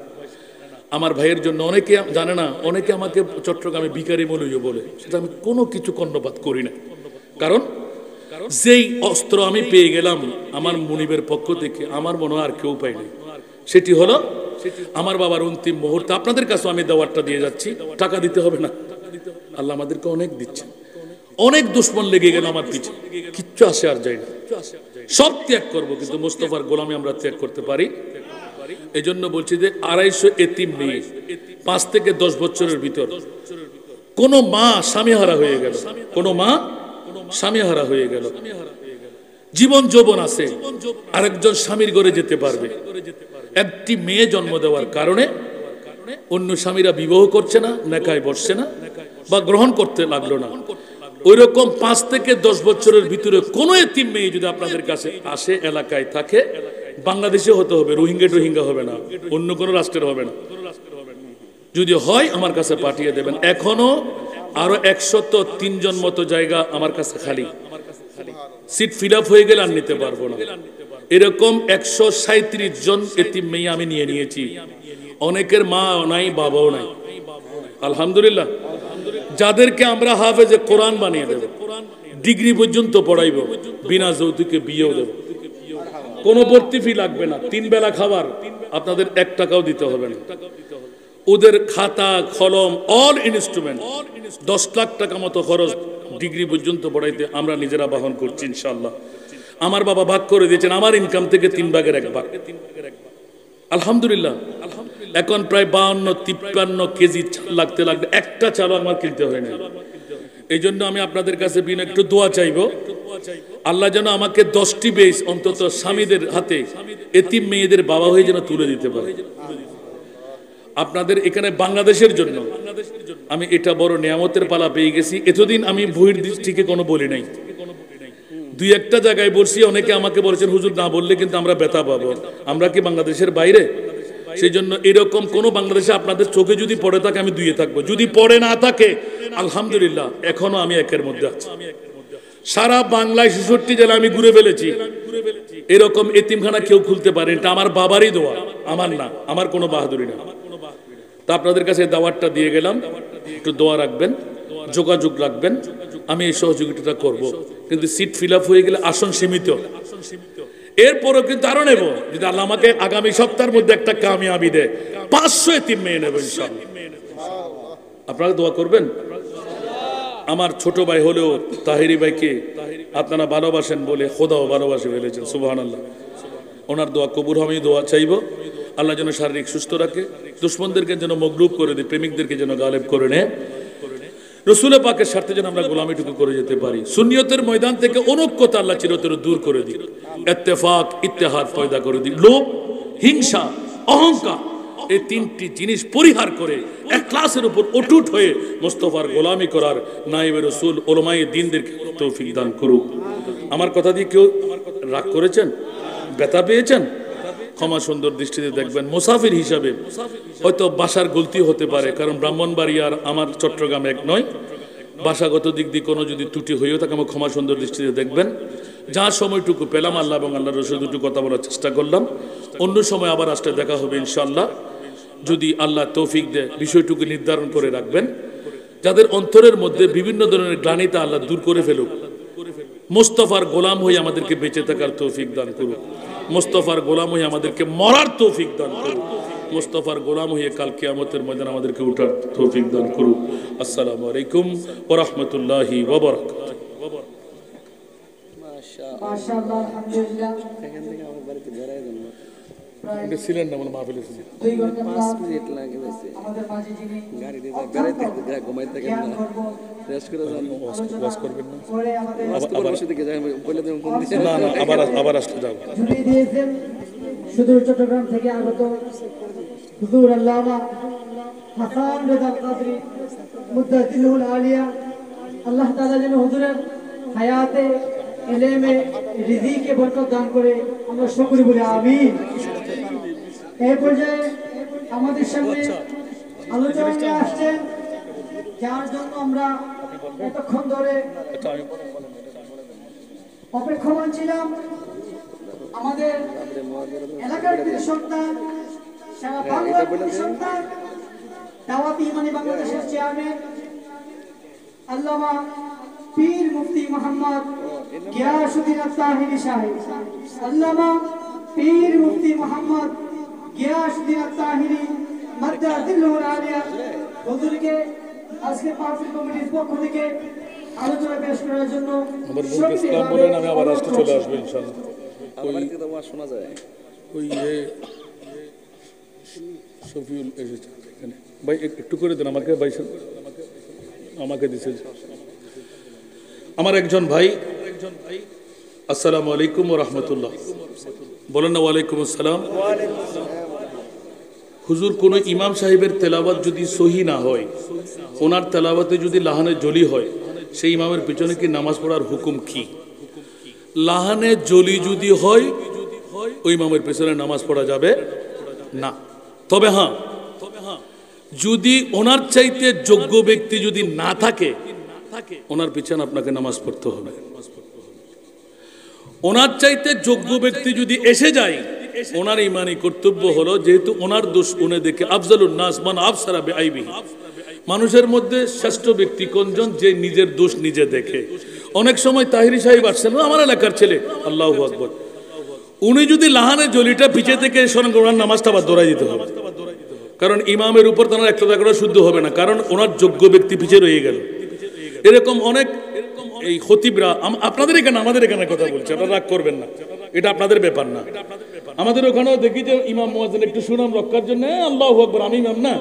আমার ভাইয়ের জন্য অনেকে জানে না অনেকে আমাকে চট্টগ্রামে ভিখারি মৌলভী বলে সেটা আমি কোনো কিছু কর্ণপাত করি না কারণ যেই অস্ত্র আমি পেয়ে গেলাম আমার মুনিবের পক্ষ থেকে আমার মনে আর কেউ পাইনি সেটি হলো আমার বাবার অন্তিম মুহূর্তে আপনাদের কাছে আমি দাওয়াতটা দিয়ে যাচ্ছি টাকা দিতে হবে না আল্লাহ আমাদেরকে অনেক দিচ্ছে অনেক দুশ্মন লেগে গেল আমার পিছে কিচ্ছু আসে আর যায় না সব ত্যাগ করবো কিন্তু মুস্তাফার গোলামি আমরা ত্যাগ করতে পারি এই জন্য বলছি যে 250 এতিম নিয়ে 5 থেকে 10 বছরের ভিতর কোন মা স্বামীহারা হয়ে গেল কোন মা স্বামীহারা হয়ে গেল জীবন যৌবন আছে আরেকজন স্বামীর ঘরে যেতে পারবে একটি মেয়ে জন্ম দেওয়ার কারণে অন্য স্বামীরা বিবাহ করছে না নেকায় বসছে না বা গ্রহণ করতে লাগলো না ওইরকম 5 থেকে 10 বছরের ভিতরে কোনো এতিম মেয়ে যদি আপনাদের কাছে আসে এলাকায় থাকে বাংলাদেশে হতে হবে রোহিঙ্গা হবে না অন্য কোনো রাষ্ট্রের হবে না যদি হয় আমার কাছে পাঠিয়ে দেবেন এখনো আরো 103 জন মতো জায়গা আমার কাছে খালি সিট ফিল আপ হয়ে গেলে আর নিতে পারবো না এরকম 137 জন এতিম মেয়ে আমি নিয়ে নিয়েছি অনেকের মা নাই বাবাও নাই আলহামদুলিল্লাহ যাদেরকে আমরা হাফেজে কোরআন বানিয়ে দেব ডিগ্রি পর্যন্ত পড়াইব বিনা যৌতুকে বিয়েও দেব কোনো ভর্তি ফি লাগবে না 3 বেলা খাবার আপনাদের 1 টাকাও দিতে হবে না ওদের খাতা কলম অল ইনস্ট্রুমেন্ট 10 লাখ টাকা মতো খরচ ডিগ্রি পর্যন্ত পড়াইতে আমরা নিজেরা বহন করছি ইনশাআল্লাহ আমার বাবা ভাগ করে দিয়েছেন আমার ইনকাম থেকে 3 ভাগের 1 ভাগ আলহামদুলিল্লাহ এখন প্রায় 52-53 কেজি লাগতে লাগবে একটা চালও আমার কিনতে হয় না এই জন্য আমি আপনাদের কাছে বিনা একটু দোয়া চাইবো আল্লাহ যেন আমাকে 10টি বেশ অন্তত স্বামীদের হাতে এতিম মেয়েদের বাবা হয়ে যেন তুলে দিতে পারে আপনাদের এখানে বাংলাদেশের জন্য আমি এটা বড় নিয়ামতের পালা পেয়ে গেছি এতদিন আমি বহির দৃষ্টিকে কোনো বলি নাই দুই একটা জায়গায় বলছি অনেকে আমাকে বলেছেন হুজুর না বললে কিন্তু আমরা ব্যথা পাবো আমরা কি বাংলাদেশের বাইরে সেই জন্য এরকম কোন বাংলাদেশে আপনাদের চোখে যদি পড়ে থাকে আমি দুইয়ে থাকবো যদি পড়ে না থাকে আলহামদুলিল্লাহ এখনো আমি একের মধ্যে আছি সারা বাংলায় 66 জেলা আমি ঘুরে ফেলেছি এরকম এতিমখানা কেউ খুলতে পারে এটা আমার বাবারই দোয়া আমার না আমার কোনো বাহাদুরি না তা আপনাদের কাছে দাওয়াতটা দিয়ে গেলাম একটু দোয়া রাখবেন যোগাযোগ রাখবেন আমি এই সহযোগিতাটা করব কিন্তু সিট ফিল আপ হয়ে গেলে আসন সীমিত এরপরও কিন্তু আরো নেব যদি আল্লাহ আমাকে আগামী সপ্তাহের মধ্যে একটা কামিয়াবি দেয় 500 এতিম মেয়ে নেব ইনশাআল্লাহ আপনারা দোয়া করবেন আমার ছোট ভাই হলেও তাহিরি ভাইকে আপনারা ভালোবাসেন বলে খোদাও ভালোবাসে ফেলেছেন সুবহানাল্লাহ ওনার দোয়া কবুল আমি দোয়া চাইবো আল্লাহ যেন শারীরিক সুস্থ রাখে দুশ্মনদেরকে যেন মগলুব করে দেয় প্রেমিকদেরকে যেন গালেব করে নেয় রসুল পাকের স্বার্থে যেন আমরা গোলামিটুকু করে যেতে পারি সুন্নিয়তের ময়দান থেকে অনৈক্যতা আল্লাহ চিরতরে দূর করে দিক ইত্তেফাক ইত্তেহাদ পয়দা করে দিক লোভ হিংসা অহংকার এই 3টি জিনিস পরিহার করে ইখলাসের উপর অটুট হয়ে মুস্তাফার গোলামি করার নায়েবে রাসূল উলামায়ে দ্বীনদেরকে তৌফিক দান করুক আমার কথা দিয়ে কেউ রাগ করেছেন ব্যথা পেয়েছেন ক্ষমা সুন্দর দৃষ্টিতে দেখবেন মুসাফির হিসাবে হয়তো ভাষার গলতি হতে পারে কারণ ব্রাহ্মণবাড়িয়ার আমার চট্টগ্রাম এক নয় ভাষাগত দিক দিয়ে কোনো যদি ত্রুটি হয়েও থাকে আমার ক্ষমা সুন্দর দৃষ্টিতে দেখবেন যা সময়টুকু পেলাম আল্লাহ এবং আল্লাহর রাসূল দুটো কথা বলার চেষ্টা করলাম অন্য সময় আবার আসলে দেখা হবে ইনশাআল্লাহ যদি আল্লাহ তৌফিক দেয় বিষয়টুকু নির্ধারণ করে রাখবেন যাদের অন্তরের মধ্যে বিভিন্ন ধরনের গ্লানিতা আল্লাহ দূর করে ফেলুক মুস্তাফার গোলাম হয়ে আমাদেরকে বেঁচে থাকার তৌফিক দান করুক মুস্তাফার গোলাম হয়ে আমাদেরকে মরার তৌফিক দান করুক মুস্তাফার গোলাম হয়ে কাল কিয়ামতের ময়দানে আমাদেরকে উঠার তৌফিক দান করুক। আসসালামু আলাইকুম ওয়া রাহমাতুল্লাহি ওয়া বারাকাতুহু। মাশাআল্লাহ, আলহামদুলিল্লাহ। এখান থেকে আমার বাড়িতে বেড়াই জন্য এটা ছিলেন না মানে মাহফিলে ছিলেন। 2 ঘন্টা 5 মিনিট লাগে গেছে আমাদের মাঝে যিনি গাড়ি দিয়ে বেড়াইতে ঘুমাইতে থাকেন না রেস্ট করে যান ওয়াজ করবেন না? করে আমাদের আবার বসে থেকে যাই বলে দেবেন কোন দিকে না না, আবার আসতে যাও। ঝুলিয়ে দিয়েছেন সুদূর চট্টগ্রাম থেকে আগত হুজুর আল্লামা হাসান রেজা কাদরি মুদ্দাতিলুল আলিয়া। আল্লাহ তাআলা যেন হুজুরের হায়াতে ইলমে রিজিকে বরকত দান করে, আমরা সকলে বলি আমিন। এই পর্যায়ে আমাদের সামনে আলোচনা নিয়ে আসছেন, যার জন্য আমরা এতক্ষণ ধরে অপেক্ষমান ছিলাম। আমাদের এলাকার কৃতি সন্তান, সারা বাংলার কৃতি সন্তান, দাওয়াতি ইমানি বাংলাদেশের চেয়ারম্যান আল্লামা পীর মুফতি মোহাম্মদ গিয়াসউদ্দিন আত-তাহিরি সাহেব। আল্লামা পীর মুফতি মোহাম্মদ গিয়াসউদ্দিন আত-তাহিরি মাদ্দাতিলুল আলিয়া হুজুরকে আজকে মাহফিল কমিটির পক্ষ থেকে আলোচনা পেশ করার জন্য আমার বন্ধু ইসলাম বলেন, আমি আবার আসতে চলে আসবো ইনশাআল্লাহ। আমার বাড়িতে তো ওয়াজ শোনা যায় ওই শফিউল এসেছে এখানে। ভাই একটু করে দেন আমাকে, ভাই আমাকে দিছে আমার একজন ভাই। আসসালামু আলাইকুম ওয়া রাহমাতুল্লাহ। বলেন না ওয়ালাইকুম আসসালাম। হুজুর, কোন ইমাম সাহেবের তেলাওয়াত যদি সহি না হয়, ওনার তেলাওয়াতে যদি লাহানে জলি হয়, সেই ইমামের পিছনে কি নামাজ পড়ার হুকুম কি? লাহানে জলি যদি হয় ওই ইমামের পেছনে নামাজ পড়া যাবে না। তবে হ্যাঁ, যদি ওনার চাইতে যোগ্য ব্যক্তি যদি না থাকে, ওনার পিছনে আপনাকে নামাজ পড়তে হবে। ওনার চাইতে যোগ্য ব্যক্তি যদি এসে যায়, ওনার ইমানি কর্তব্য হলো, যেহেতু ওনার দোষ উনি দেখে, আফজালুন নাস মান আবসারা বিআইবিহি, মানুষের মধ্যে শ্রেষ্ঠ ব্যক্তি কোনজন? যে নিজের দোষ নিজে দেখে। অনেক সময় তাহিরি সাহেব আসছেন, আমার এলাকার ছেলে, আল্লাহু আকবার, উনি যদি লাহানে জলিটা পিছে থেকে শোনেন, ওনার নামাজটা আবার দৌড়াই দিতে হবে। কারণ ইমামের উপর তার একটা টাকা শুদ্ধ হবে না, কারণ ওনার যোগ্য ব্যক্তি পিছে রয়ে গেল। এরকম অনেক এই খতিবরা, আপনাদের এখানে আমাদের এখানে কথা বলছে, আপনারা রাগ করবেন না, এটা আপনাদের ব্যাপার না। আমাদের ওখানেও দেখি যে ইমাম মুয়াজ্জিন একটু সুনাম রক্ষার জন্য আল্লাহু আকবার, আমি ইমাম না,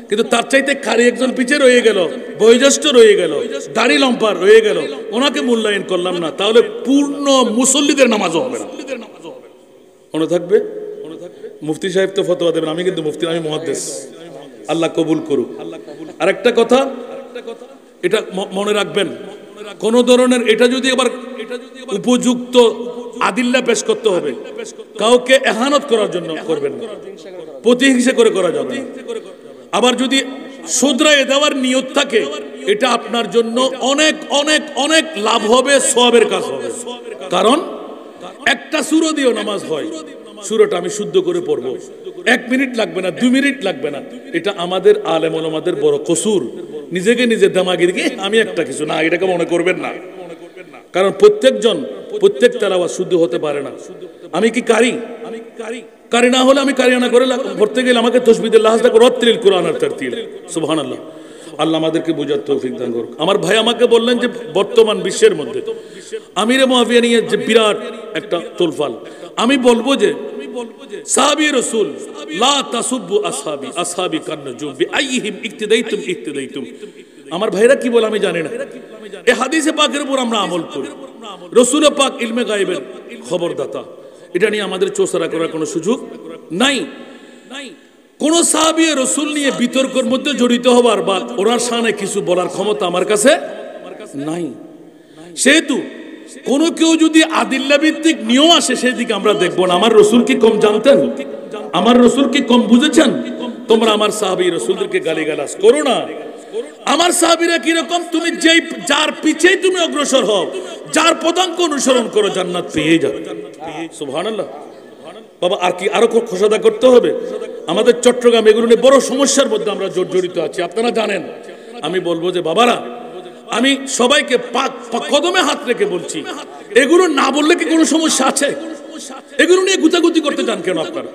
কিন্তু তার চাইতে কারি একজন পিছে রয়ে গেল, বয়োজ্যেষ্ঠ রয়ে গেল, দাড়ি লম্পা রয়ে গেল, ওনাকে মূল্যায়ন করলাম না, তাহলে পূর্ণ মুসল্লিদের নামাজও হবে না। মনে থাকবে, মুফতি সাহেব তো ফতোয়া দেবেন, আমি কিন্তু মুফতি, আমি মুহাদ্দিস, আল্লাহ কবুল করুক। আরেকটা কথা, এটা মনে রাখবেন, কোন ধরনের এটা যদি আবার উপযুক্ত আদিল্লা পেশ করতে হবে, কাউকে এহানত করার জন্য করবেন না, প্রতিহিংসা করে করা যাবে না। আবার যদি শুধরায় দেওয়ার নিয়ত থাকে, এটা আপনার জন্য অনেক অনেক অনেক লাভ হবে, সওয়াবের কাজ হবে। কারণ একটা সূরা দিয়েও নামাজ হয়, সূরাটা আমি শুদ্ধ করে পড়বো, 1 মিনিট লাগবে না, 2 মিনিট লাগবে না। এটা আমাদের আলেম ওলামাদের বড় কসুর। নিজেকে নিজে দামাগি দিকে আমি একটা কিছু না, এটাকে মনে করবেন না, কারণ প্রত্যেক তেলাওয়াত শুদ্ধ হতে পারে না। আমি কি কারি? কারি না হলে আমি কারিয়ানা করে পড়তে গেলে আমাকে তাসবিহুল লাহজ করে রত্তিল কোরআন আর তারতিল। সুবহানাল্লাহ। আল্লাহ আমাদেরকে বুঝার তৌফিক দান করুক। আমার ভাই আমাকে বললেন যে বর্তমান বিশ্বের মধ্যে আমিরে মুআবিয়া নিয়ে যে বিরাট একটা তোলফাল, আমি বলবো যে সাহাবী রাসূল লা তাসুব্বু আসহাবি, আসহাবি কান্নুজুম বিআইহিম ইক্তিদাইতুম ইক্তিদাইতুম। আমার ভাইরা কি বলে আমি জানি না, এই হাদিসে পাকের উপর আমরা আমল করি। রাসূল পাক ইলমে গায়বের খবরদাতা, এটা নিয়ে আমাদের চোখরা করার কোনো সুযোগ নাই। কোন সাহাবী রাসূল নিয়ে বিতর্কের মধ্যে জড়িত হবার বা ওনার শানে কিছু বলার ক্ষমতা আমার কাছে নাই। সেহেতু কোন কেউ যদি আদিল্লা ভিত্তিক নিয়ম আসে, সেদিকে আমরা দেখবো না। আমার রাসূল কি কম জানতেন? আমার রাসূল কি কম বুঝেছেন? তোমরা আমার সাহাবী রাসূলদেরকে গালিগালাজ করো না। আমার সাহাবীরা কিরকম, তুমি যেই যার পিছেই তুমি অগ্রসর হও, যার পদাঙ্ক অনুসরণ করো, জান্নাত পেয়ে যাবে। সুবহানাল্লাহ। বাবা আর কি আরো খোসাদা করতে হবে? আমাদের চট্টগ্রাম এগুলো নিয়ে বড় সমস্যার মধ্যে আমরা জড়িত আছি, আপনারা জানেন। আমি বলবো যে বাবারা, আমি সবাইকে পাক কদমে হাত রেখে বলছি, এগুলো না বললে কি কোনো সমস্যা আছে? এগুলো নিয়ে গুতাগুতি করতে চান কেন আপনারা?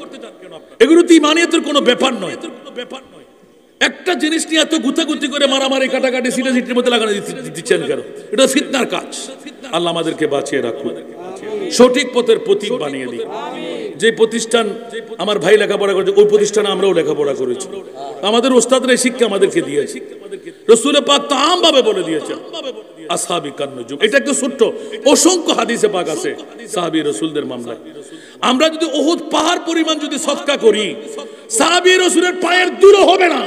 এগুলো তো ইমানিয়তের কোনো ব্যাপার নয়। একটা জিনিস নিয়ে এত গুতাগুতি করে মারামারি কাটাকাটি সিটের মধ্যে লাগানো দিচ্ছেন কেন? এটা ফিতনার কাজ। আল্লাহ আমাদেরকে বাঁচিয়ে রাখুন, সঠিক পথের প্রতীক বানিয়ে দিই। যে প্রতিষ্ঠান আমার ভাই লেখাপড়া করেছে, ওই প্রতিষ্ঠানে আমরাও লেখাপড়া করেছি। আমাদের ওস্তাদরা এই শিক্ষা আমাদেরকে দিয়েছে। রাসূল পাক তো আমভাবে বলে দিয়েছেন আসহাবি কান্নুজুম। এটা একটা ছোট্ট, অসংখ্য হাদিসে পাক আছে সাহাবী রাসূলদের মামলায়। আমরা যদি উহুদ পাহাড় পরিমাণ যদি সদকা করি, সাহাবী রাসূলের পায়ের দুলও হবে না।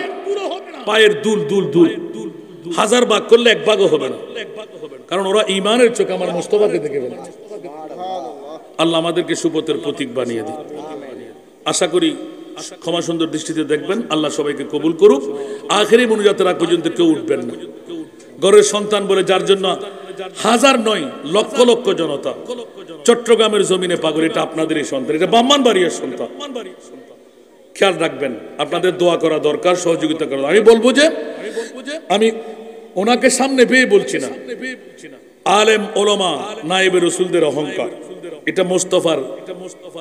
পায়ের দুল দুল দুল 1000 ভাগ করলে 1 ভাগও হবে না, কারণ ওরা ঈমানের চোখে আমার মুস্তাফাকে দেখে ফেলেছে। আল্লাহ আমাদেরকে সুপথের প্রতীক বানিয়ে দিন। আশা করি ক্ষমা সুন্দর দৃষ্টিতে দেখবেন। আল্লাহ সবাইকে কবুল করুক। আখেরি মুনাজাতের আগ পর্যন্ত কেউ উঠবেন না। ঘরের সন্তান বলে যার জন্য হাজার নয় লক্ষ লক্ষ জনতা চট্টগ্রামের জমিনে পাগল, এটা আপনাদেরই সন্তান, এটা ব্রাহ্মণবাড়িয়ার সন্তান। খেয়াল রাখবেন, আপনাদের দোয়া করা দরকার, সহযোগিতা করা। আমি বলবো যে আমি ওনাকে সামনে পেয়ে বলছি না, আলেম ওলামা নায়েবে রাসূলদের অহংকার, এটা মুস্তাফার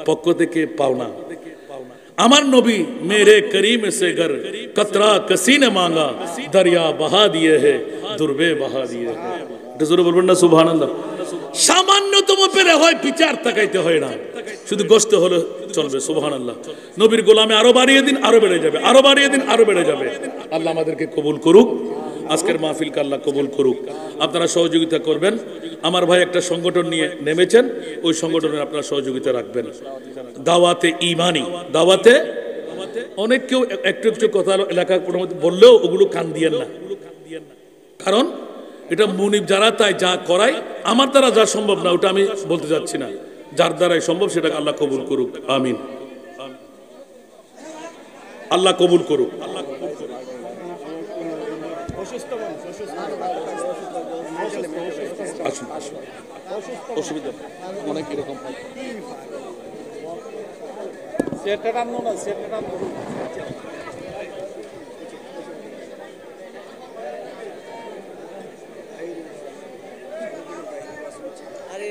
পক্ষ থেকে পাওনা। আমার নবী মেরে করিম সে ঘর কতরা কসি নে মাंगा দরিয়া বহা দিয়ে হে দুর্বে বহা দিয়ে হে। এটা জোরে বলবেন না সুবহানাল্লাহ। সামান্যতম পেরে হয় বিচার তাকাইতে হয় না, শুধু গোশত হলে চলবে। সুবহানাল্লাহ। নবীর গোলামে আরো বাড়িয়ে দিন, আরো বেড়ে যাবে, আরো বাড়িয়ে দিন, আরো বেড়ে যাবে। আল্লাহ আমাদেরকে কবুল করুক, আজকের মাহফিলকে আল্লাহ কবুল করুক। আপনারা সহযোগিতা করবেন। আমার ভাই একটা সংগঠন নিয়ে নেমেছেন, ওই সংগঠনের আপনারা সহযোগিতা রাখবেন। দাওয়াতে ঈমানি, দাওয়াতে অনেক কেউ একটু একটু কথা লেখা বললেও ওগুলো কান দিয়েন না, কারণ এটা মুনিব যারা তাই যা করায়, আমার দ্বারা যা সম্ভব না ওটা আমি বলতে যাচ্ছি না, যার দ্বারাই সম্ভব সেটাকে আল্লাহ কবুল করুক। আমিন। আল্লাহ কবুল করুক। আসুন, অসুবিধা অনেক এরকম আরে